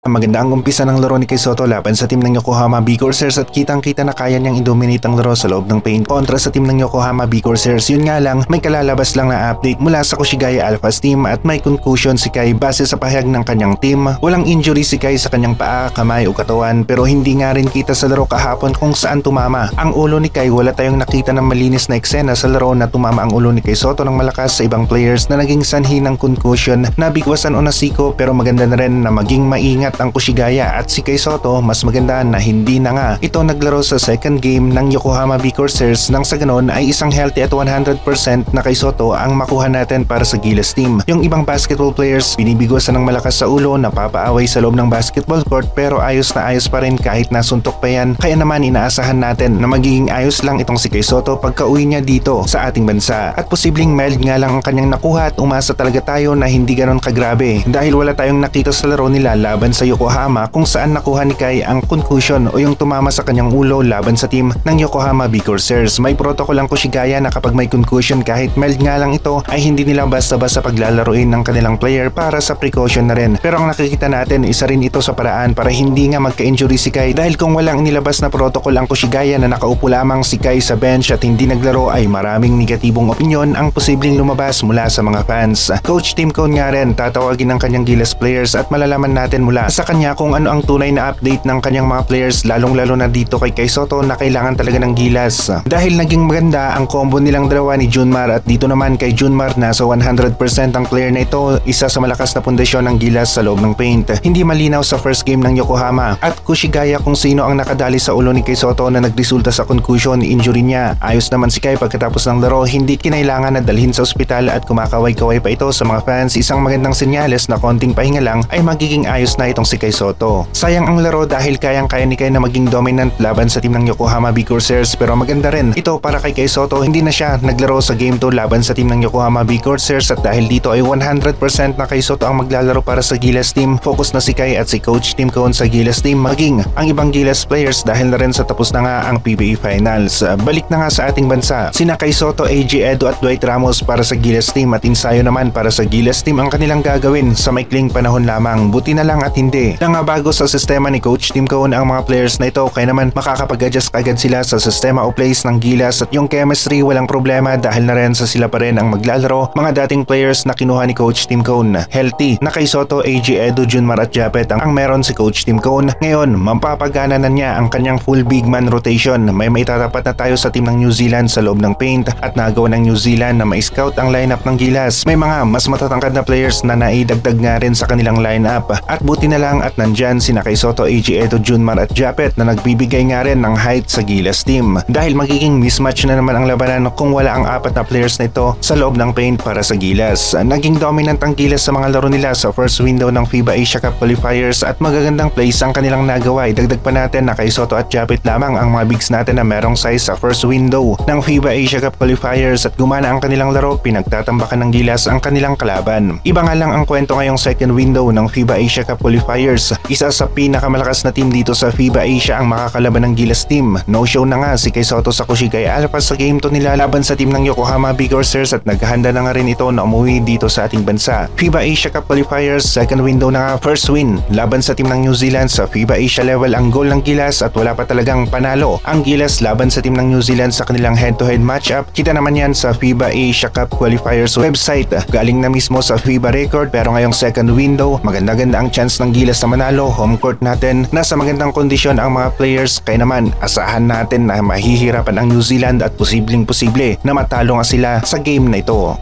Maganda ang umpisa ng laro ni Kay Soto laban sa team ng Yokohama B Corsairs at kitang-kita na kaya niyang i-dominate ang laro sa loob ng paint kontra sa team ng Yokohama B Corsairs. Yun nga lang, may kalalabas lang na update mula sa Kushigaya Alphas team at may concussion si Kai base sa pahayag ng kanyang team. Walang injury si Kai sa kanyang paa, kamay o katawan pero hindi nga rin kita sa laro kahapon kung saan tumama ang ulo ni Kai. Wala tayong nakita ng malinis na eksena sa laro na tumama ang ulo ni Kay Soto ng malakas sa ibang players na naging sanhi ng concussion na bigwasan o nasiko, pero maganda na rin na maging maingat ang Kushigaya at si Kay Soto. Mas maganda na hindi na nga ito naglaro sa second game ng Yokohama B Corsairs nang sa ganon ay isang healthy at 100% na Kay Soto ang makuha natin para sa Gilas team. Yung ibang basketball players binibigwasan ng malakas sa ulo, napapaaway sa loob ng basketball court pero ayos na ayos pa rin kahit nasuntok pa yan. Kaya naman inaasahan natin na magiging ayos lang itong si Kay Soto pagka uwi niya dito sa ating bansa. At posibleng mild nga lang ang kanyang nakuha at umasa talaga tayo na hindi ganon kagrabe dahil wala tayong nakita sa laro nila laban sa Yokohama kung saan nakuha ni Kai ang concussion o yung tumama sa kanyang ulo laban sa team ng Yokohama B Corsairs. May protocol ang Kushigaya na kapag may concussion kahit mild nga lang ito ay hindi nila basta-basta paglalaruin ng kanilang player para sa precaution na rin. Pero ang nakikita natin, isa rin ito sa paraan para hindi nga magka-injury si Kai dahil kung walang nilabas na protocol ang Kushigaya na nakaupo lamang si Kai sa bench at hindi naglaro ay maraming negatibong opinyon ang posibleng lumabas mula sa mga fans. Coach Tim Cone nga rin tatawagin ng kanyang Gilas players at malalaman natin mula sa kanya kung ano ang tunay na update ng kanyang mga players, lalong-lalo na dito kay Kay Soto na kailangan talaga ng Gilas. Dahil naging maganda ang combo nilang dalawa ni Junmar at dito naman kay Junmar nasa 100% ang player na ito, isa sa malakas na pundasyon ng Gilas sa loob ng paint. Hindi malinaw sa first game ng Yokohama at Kushigaya kung sino ang nakadali sa ulo ni Kay Soto na nagresulta sa concussion injury niya. Ayos naman si Kai pagkatapos ng laro, hindi kinailangan na dalhin sa ospital at kumakaway-kaway pa ito sa mga fans. Isang magandang senyales na konting pahinga lang ay magiging ayos na itong si Kay Soto. Sayang ang laro dahil kayang-kaya ni Kai na maging dominant laban sa team ng Yokohama B Corsairs pero maganda rin ito para kay Kay Soto. Hindi na siya naglaro sa game 2 laban sa team ng Yokohama B Corsairs at dahil dito ay 100% na Kay Soto ang maglalaro para sa Gilas team. Focus na si Kai at si Coach Tim Cone sa Gilas team maging ang ibang Gilas players dahil na rin sa tapos na nga ang PBA Finals. Balik na nga sa ating bansa sina Kay Soto, AJ Edo at Dwight Ramos para sa Gilas team at Insayo naman para sa Gilas team ang kanilang gagawin sa maikling panahon lamang. Buti na lang at hindi na nga bago sa sistema ni Coach Tim Cone ang mga players na ito, kaya naman makakapag-adjust agad sila sa sistema o plays ng Gilas at yung chemistry walang problema dahil na rin sa sila pa rin ang maglalaro mga dating players na kinuha ni Coach Tim Cone. Healthy na Kay Soto, AJ Edo, Junmar at Japet ang meron si Coach Tim Cone. Ngayon mapapagana na niya ang kanyang full big man rotation. May maitatapat na tayo sa team ng New Zealand sa loob ng paint at nagawa ng New Zealand na ma-scout ang lineup ng Gilas. May mga mas matatangkad na players na naidagdag nga rin sa kanilang lineup at buti na lang at nandyan sina Kay Soto, AJ Edo, Junmar at Japet na nagbibigay nga rin ng height sa Gilas team dahil magiging mismatch na naman ang labanan kung wala ang apat na players na ito sa loob ng paint para sa Gilas. Naging dominant ang Gilas sa mga laro nila sa first window ng FIBA Asia Cup qualifiers at magagandang plays ang kanilang nagawa. Idagdag pa natin na Kay Soto at Japet lamang ang mga bigs natin na merong size sa first window ng FIBA Asia Cup qualifiers at gumana ang kanilang laro, pinagtatambakan ng Gilas ang kanilang kalaban. Iba nga lang ang kwento ngayong second window ng FIBA Asia Cup qualifiers. Isa sa pinakamalakas na team dito sa FIBA Asia ang makakalaban ng Gilas team. No show na nga si Kay Soto sa Kushigaya Alphas sa game 2 nila laban sa team ng Yokohama B Corsairs at naghahanda na nga rin ito na umuwi dito sa ating bansa. FIBA Asia Cup qualifiers, second window na nga, first win laban sa team ng New Zealand sa FIBA Asia level ang goal ng Gilas at wala pa talagang panalo ang Gilas laban sa team ng New Zealand sa kanilang head-to-head matchup. Kita naman yan sa FIBA Asia Cup qualifiers website. Galing na mismo sa FIBA record pero ngayong second window maganda-ganda ang chance ng Gilas na manalo. Home court natin, nasa magandang kondisyon ang mga players kaya naman asahan natin na mahihirapan ang New Zealand at posibleng-posible na matalo nga sila sa game na ito.